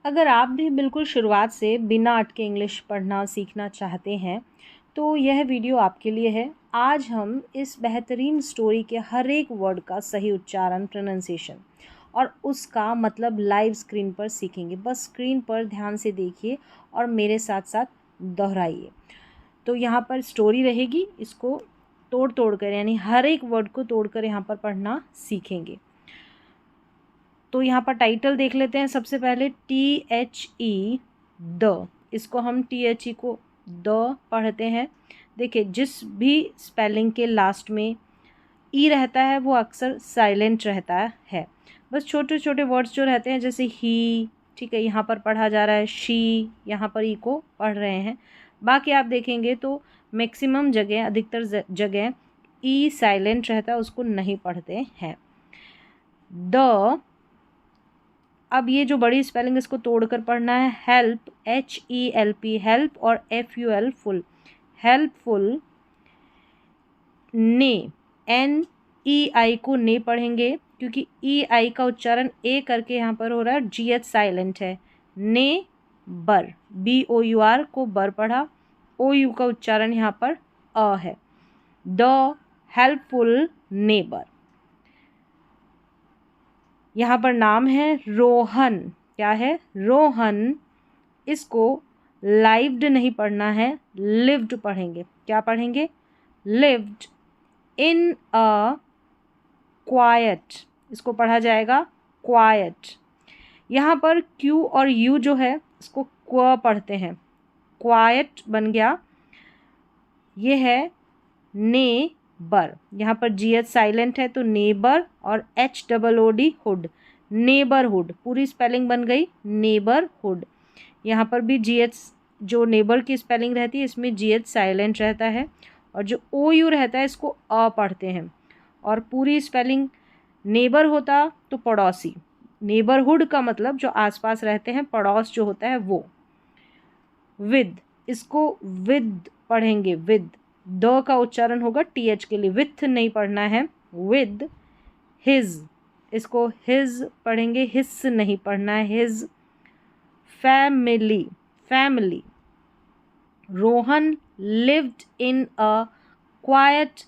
अगर आप भी बिल्कुल शुरुआत से बिना अटके इंग्लिश पढ़ना सीखना चाहते हैं तो यह वीडियो आपके लिए है। आज हम इस बेहतरीन स्टोरी के हर एक वर्ड का सही उच्चारण, प्रोनाउंसिएशन और उसका मतलब लाइव स्क्रीन पर सीखेंगे। बस स्क्रीन पर ध्यान से देखिए और मेरे साथ साथ दोहराइए। तो यहाँ पर स्टोरी रहेगी, इसको तोड़ तोड़ कर यानी हर एक वर्ड को तोड़कर यहाँ पर पढ़ना सीखेंगे। तो यहाँ पर टाइटल देख लेते हैं। सबसे पहले THE द, इसको हम THE को द पढ़ते हैं। देखिए, जिस भी स्पेलिंग के लास्ट में ई रहता है वो अक्सर साइलेंट रहता है। बस छोटे छोटे वर्ड्स जो रहते हैं जैसे ही, ठीक है, यहाँ पर पढ़ा जा रहा है शी, यहाँ पर ई को पढ़ रहे हैं। बाकी आप देखेंगे तो मैक्सिमम जगह, अधिकतर जगह ई साइलेंट रहता है, उसको नहीं पढ़ते हैं। द, अब ये जो बड़ी स्पेलिंग इसको तोड़कर पढ़ना है। हेल्प, HELP हेल्प, और FUL फुल, हेल्पफुल। ने, NEI को ने पढ़ेंगे क्योंकि EI का उच्चारण ए करके यहाँ पर हो रहा है, GH साइलेंट है। ने बर, BOUR को बर पढ़ा, OU का उच्चारण यहाँ पर अ है। The helpful neighbour. यहाँ पर नाम है रोहन। क्या है? रोहन। इसको लाइव्ड नहीं पढ़ना है, लिव्ड पढ़ेंगे। क्या पढ़ेंगे? लिव्ड इन अ क्वाइट, इसको पढ़ा जाएगा क्वाइट। यहाँ पर क्यू और यू जो है इसको क्व पढ़ते हैं, क्वाइट बन गया। ये है ने बर, यहाँ पर GH साइलेंट है तो नेबर, और HOOD हुड, नेबरहुड। पूरी स्पेलिंग बन गई नेबरहुड। यहाँ पर भी GH, जो नेबर की स्पेलिंग रहती है इसमें GH साइलेंट रहता है, और जो OU रहता है इसको अ पढ़ते हैं। और पूरी स्पेलिंग नेबर होता तो पड़ोसी, नेबरहुड का मतलब जो आसपास रहते हैं, पड़ोस जो होता है वो। विद, इसको विद पढ़ेंगे, विद। द का उच्चारण होगा TH के लिए, विथ नहीं पढ़ना है, विद। हिज, इसको हिज पढ़ेंगे, हिस नहीं पढ़ना है, his. Family, family. Rohan lived in a quiet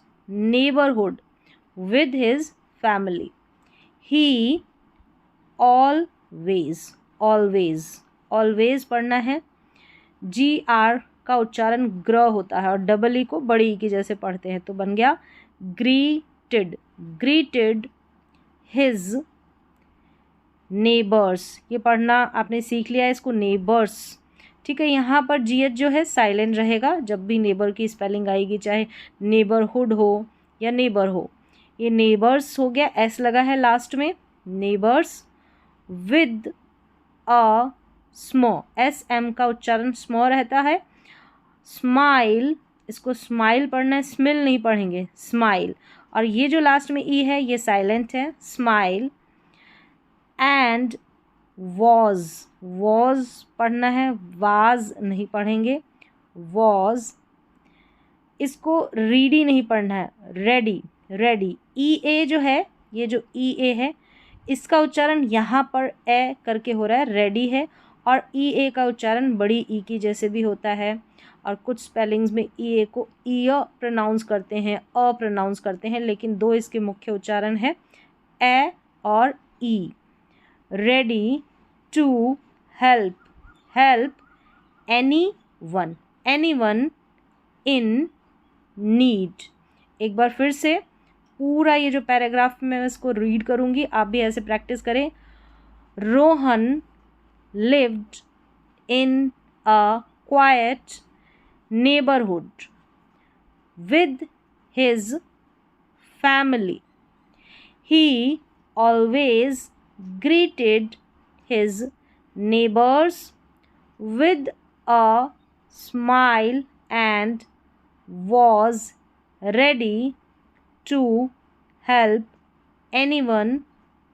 neighborhood with his family. He always, always, always पढ़ना है। GR का उच्चारण ग्र होता है और डबल ई को बड़ी ई की जैसे पढ़ते हैं, तो बन गया ग्रीटेड, ग्रीटेड हिज नेबर्स। ये पढ़ना आपने सीख लिया है, इसको नेबर्स, ठीक है। यहाँ पर GH जो है साइलेंट रहेगा जब भी नेबर की स्पेलिंग आएगी, चाहे नेबरहुड हो या नेबर हो। ये नेबर्स हो गया, S लगा है लास्ट में, नेबर्स। विद अ स्मॉ, SM का उच्चारण स्मॉ रहता है। स्माइल, इसको स्माइल पढ़ना है, स्मिल नहीं पढ़ेंगे, स्माइल। और ये जो लास्ट में ई है ये साइलेंट है, स्माइल। एंड वॉज, वॉज पढ़ना है, वाज नहीं पढ़ेंगे, वॉज। इसको रीडी नहीं पढ़ना है, रेडी, रेडी। EA जो है, ये जो EA है इसका उच्चारण यहाँ पर ए करके हो रहा है, रेडी है। और EA का उच्चारण बड़ी ई की जैसे भी होता है, और कुछ स्पेलिंग्स में EA को ईय प्रोनाउंस करते हैं, अ प्रोनाउंस करते हैं, लेकिन दो इसके मुख्य उच्चारण है, ए और E. Ready to help, help anyone, anyone in need. एक बार फिर से पूरा ये जो पैराग्राफ मैं इसको रीड करूँगी, आप भी ऐसे प्रैक्टिस करें। Rohan lived in a quiet neighborhood with his family. He always greeted his neighbors with a smile and was ready to help anyone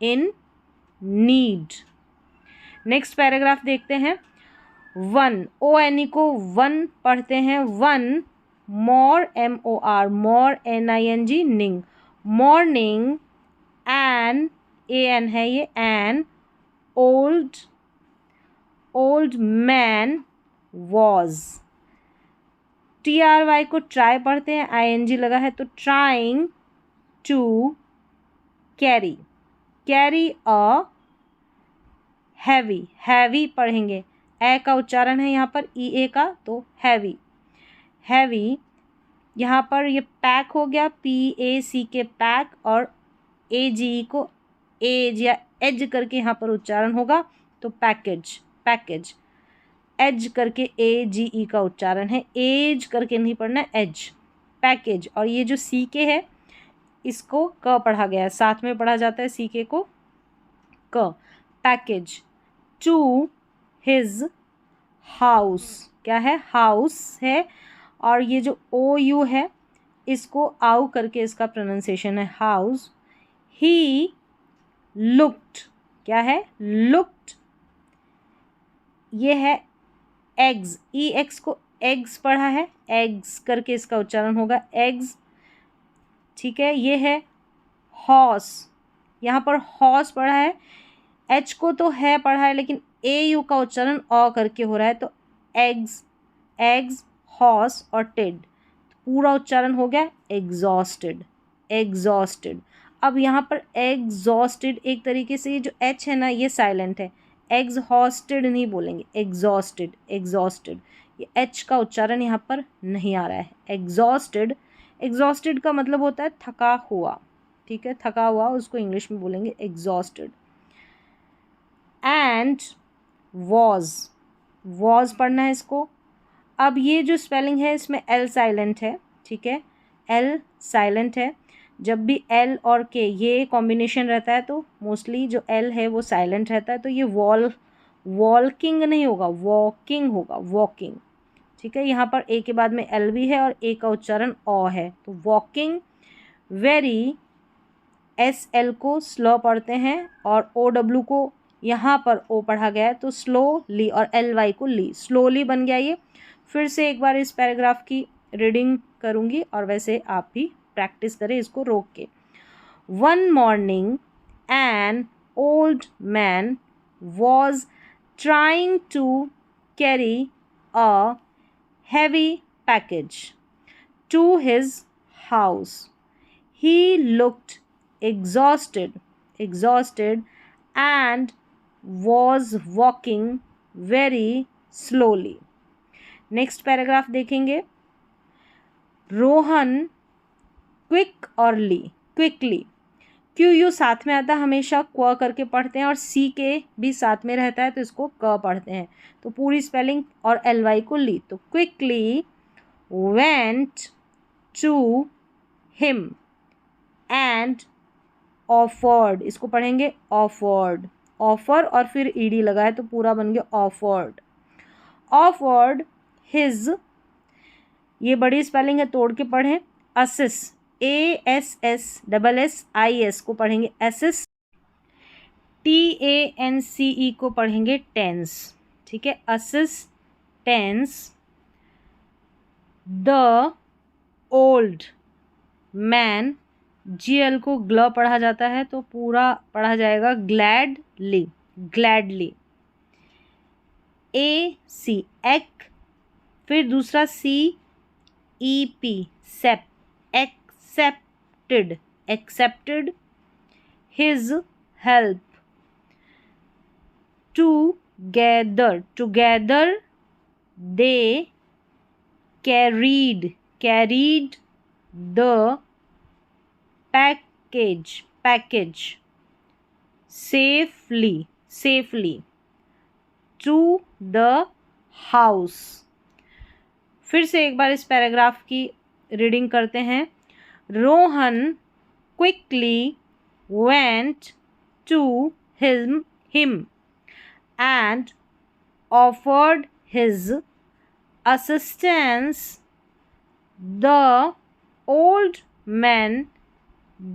in need. Next paragraph देखते हैं। वन, ONE को वन पढ़ते हैं, one. Mor, MOR, mor, NING, ning, morning. An, AN है ये, an old old man was. TRY को try पढ़ते हैं, ING लगा है तो trying to carry, carry a heavy, heavy पढ़ेंगे, ए का उच्चारण है यहाँ पर EA का, तो हैवी, हैवी। यहाँ पर ये पैक हो गया, PAC के पैक, और AGE को एज या एज करके यहाँ पर उच्चारण होगा तो पैकेज, पैकेज। एज करके AGE का उच्चारण है, एज करके नहीं पढ़ना, एज, पैकेज। और ये जो CK है इसको क पढ़ा गया है, साथ में पढ़ा जाता है CK को क, पैकेज। टू हिज हाउस, क्या है, हाउस है, और ये जो OU है इसको आउ करके इसका प्रोनाउंसिएशन है, हाउस। ही लुक्ड, क्या है, लुक्ड, ये है एग्स, EX को एग्स पढ़ा है, एग्स करके इसका उच्चारण होगा, एग्स, ठीक है। ये है हॉर्स, यहाँ पर हॉर्स पढ़ा है, H को तो है पढ़ा है लेकिन AU का उच्चारण अ करके हो रहा है, तो एग्स, एग्स, हॉर्स और टेड, पूरा उच्चारण हो गया एग्जॉस्टेड, एग्जॉस्टेड। अब यहाँ पर एग्जॉस्टेड एक तरीके से ये जो H है ना ये साइलेंट है, एग्जॉस्टेड नहीं बोलेंगे, एग्जॉस्टेड, एग्जॉस्टेड, ये H का उच्चारण यहाँ पर नहीं आ रहा है, एग्जॉस्टेड। एग्जॉस्टेड का मतलब होता है थका हुआ, ठीक है, थका हुआ, उसको इंग्लिश में बोलेंगे एग्जॉस्टेड। एंड वॉज, वॉज पढ़ना है इसको। अब ये जो स्पेलिंग है इसमें L साइलेंट है, ठीक है, L साइलेंट है। जब भी L और K ये कॉम्बिनेशन रहता है तो मोस्टली जो L है वो साइलेंट रहता है, तो ये वॉल्किंग नहीं होगा, वॉकिंग होगा, वॉकिंग, ठीक है। यहाँ पर A के बाद में L भी है और A का उच्चारण ओ है, तो वॉकिंग। वेरी, SL को स्लो पढ़ते हैं और OW को यहाँ पर O पढ़ा गया है तो स्लोली, और LY को ली, स्लोली बन गया ये। फिर से एक बार इस पैराग्राफ की रीडिंग करूँगी और वैसे आप भी प्रैक्टिस करें इसको रोक के। One morning an old man was trying to carry a heavy package to his house. He looked exhausted and was walking very slowly. Next paragraph देखेंगे। रोहन क्विकली, QU साथ में आता है हमेशा, क्व करके पढ़ते हैं, और CK भी साथ में रहता है तो इसको क पढ़ते हैं, तो पूरी स्पेलिंग, और LY को ली, तो quickly went to him and offered, इसको पढ़ेंगे ऑफर्ड, ऑफर और फिर ED लगा है तो पूरा बन गया ऑफर्ड, ऑफर्ड हिज, ये बड़ी स्पेलिंग है तोड़ के पढ़ें, असिस, ASSSSIS को पढ़ेंगे एसिस, TANCE को पढ़ेंगे टेंस, ठीक है, assistance. The old man, GL को ग्ल पढ़ा जाता है तो पूरा पढ़ा जाएगा ग्लैडली, ग्लैडली। AC एक, फिर दूसरा CEP cep, accepted, accepted his help. Together, together they carried, carried the package, package safely, safely to the house. फिर से एक बार इस पैराग्राफ की रीडिंग करते हैं। Rohan quickly went to him and offered his assistance. The old man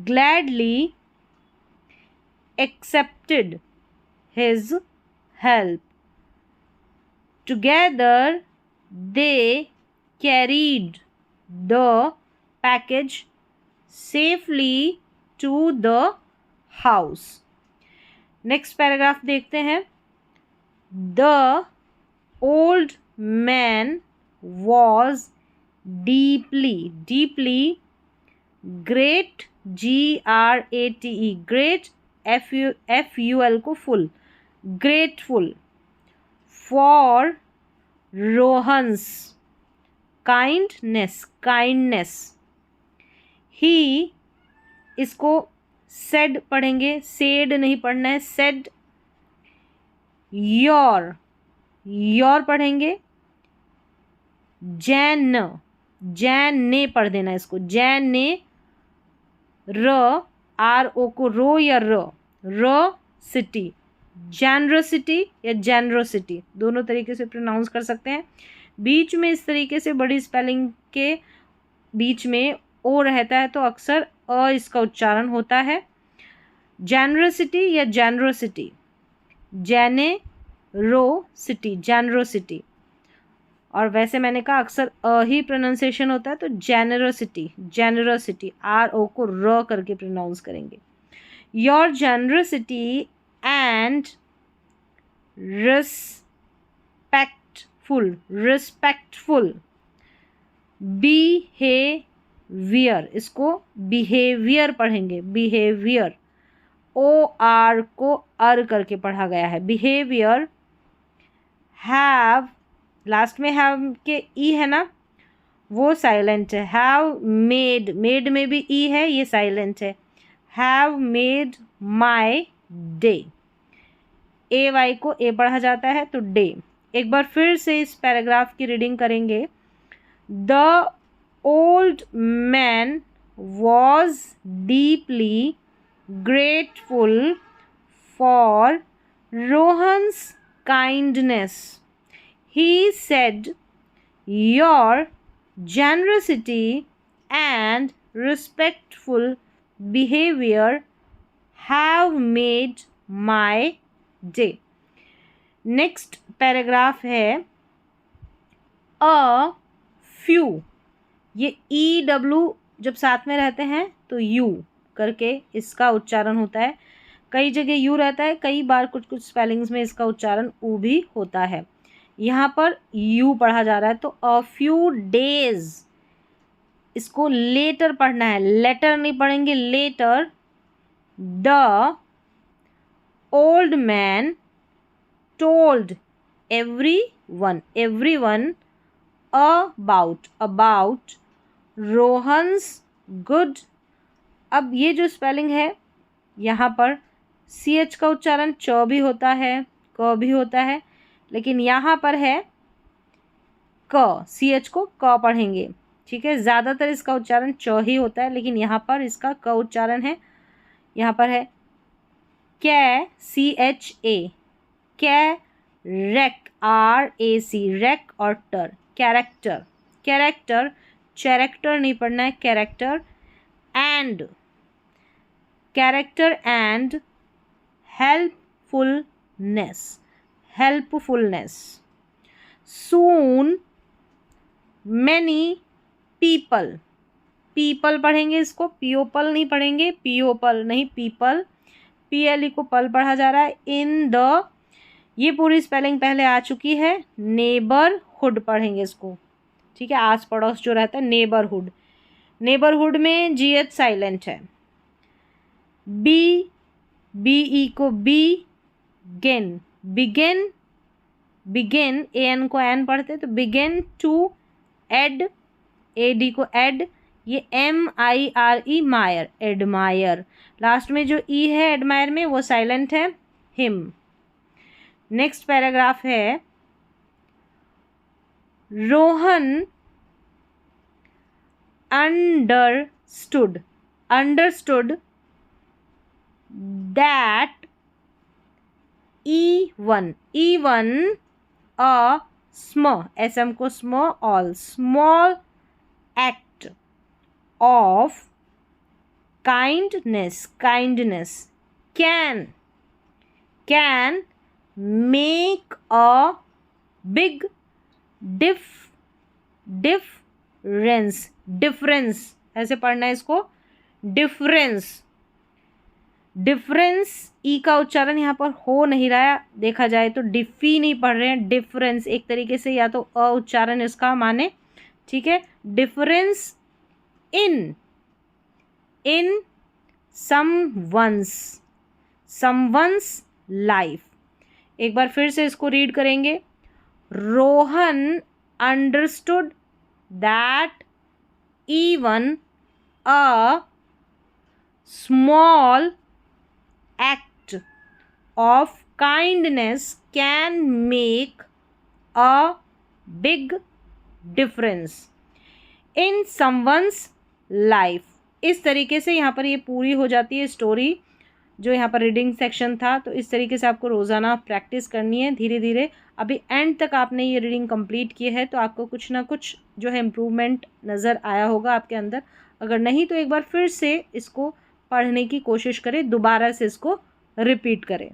gladly accepted his help. Together they carried the package safely to the house. Next paragraph देखते हैं। The old man was deeply great, GRATE, great, FUL को full, grateful for Rohan's kindness. He, इसको said पढ़ेंगे, said नहीं पढ़ना है, said. your पढ़ेंगे, जैन ने पढ़ देना इसको, जैन ने, RO को रो या र सिटी, जनरसिटी या जेनरोसिटी, दोनों तरीके से प्रोनाउंस कर सकते हैं. बीच में इस तरीके से बड़ी स्पेलिंग के बीच में ओ रहता है तो अक्सर अ इसका उच्चारण होता है. जनरसिटी या जेनरोसिटी, जेनेरोसिटी, जेनरोसिटी. और वैसे मैंने कहा अक्सर अ ही प्रोनाउंसिएशन होता है तो जेनरोसिटी, RO को र करके प्रोनाउंस करेंगे. Your generosity and respectful behaviour, इसको बिहेवियर पढ़ेंगे, बिहेवियर, OR को अर करके पढ़ा गया है, बिहेवियर. हैव, लास्ट में हैव के ई है ना, वो साइलेंट है. हैव मेड में भी ई है, ये साइलेंट है. Have made my day, AY को ए पढ़ा जाता है तो डे. एक बार फिर से इस पैराग्राफ की रीडिंग करेंगे. The old man was deeply grateful for Rohan's kindness. He said, your generosity and respectful behavior have made my day. Next paragraph है a few. ये EW जब साथ में रहते हैं तो U करके इसका उच्चारण होता है. कई जगह यू रहता है, कई बार कुछ स्पेलिंग्स में इसका उच्चारण ऊ भी होता है. यहाँ पर यू पढ़ा जा रहा है तो अ फ्यू डेज, इसको लेटर पढ़ना है, लेटर नहीं पढ़ेंगे, later. The old man told everyone about Rohan's good. अब ये जो स्पेलिंग है यहाँ पर CH का उच्चारण च भी होता है, क भी होता है, लेकिन यहाँ पर है क, CH को क पढ़ेंगे. ठीक है, ज़्यादातर इसका उच्चारण च ही होता है, लेकिन यहाँ पर इसका क उच्चारण है. यहाँ पर है कै, CHA, कैरेक्ट, RAC, रेक और टर, कैरेक्टर, चैरेक्टर नहीं पढ़ना है, character. And, character and helpfulness. Soon many people पढ़ेंगे इसको, पियोपल नहीं पढ़ेंगे, पियोपल नहीं, पीपल, PLE को पल पढ़ा जा रहा है. इन द, ये पूरी स्पेलिंग पहले आ चुकी है. नेबरहुड पढ़ेंगे इसको. ठीक है, आस पड़ोस जो रहता है, नेबरहुड में GH साइलेंट है. BE को बिगिन, AN को एन पढ़ते तो बिगिन. टू एड, AD को एड, ये MIRE, मायर, एडमायर. लास्ट में जो E है एडमायर में वो साइलेंट है, हिम. नेक्स्ट पैराग्राफ है Rohan understood that even a SM को small act of kindness can make a big difference. ऐसे पढ़ना है इसको, डिफरेंस. डिफरेंस, ई का उच्चारण यहाँ पर हो नहीं रहा है, देखा जाए तो डिफी नहीं पढ़ रहे हैं, डिफरेंस एक तरीके से या तो अ उच्चारण इसका माने, ठीक है। Difference in someone's life. एक बार फिर से इसको रीड करेंगे। Rohan understood that even a small act of kindness can make a big difference in someone's life। इस तरीके से यहाँ पर ये पूरी हो जाती है स्टोरी, जो यहाँ पर रीडिंग सेक्शन था। तो इस तरीके से आपको रोज़ाना प्रैक्टिस करनी है धीरे धीरे। अभी एंड तक आपने ये रीडिंग कंप्लीट की है तो आपको कुछ ना कुछ जो है इम्प्रूवमेंट नज़र आया होगा आपके अंदर। अगर नहीं तो एक बार फिर से इसको पढ़ने की कोशिश करें, दोबारा से इसको रिपीट करें।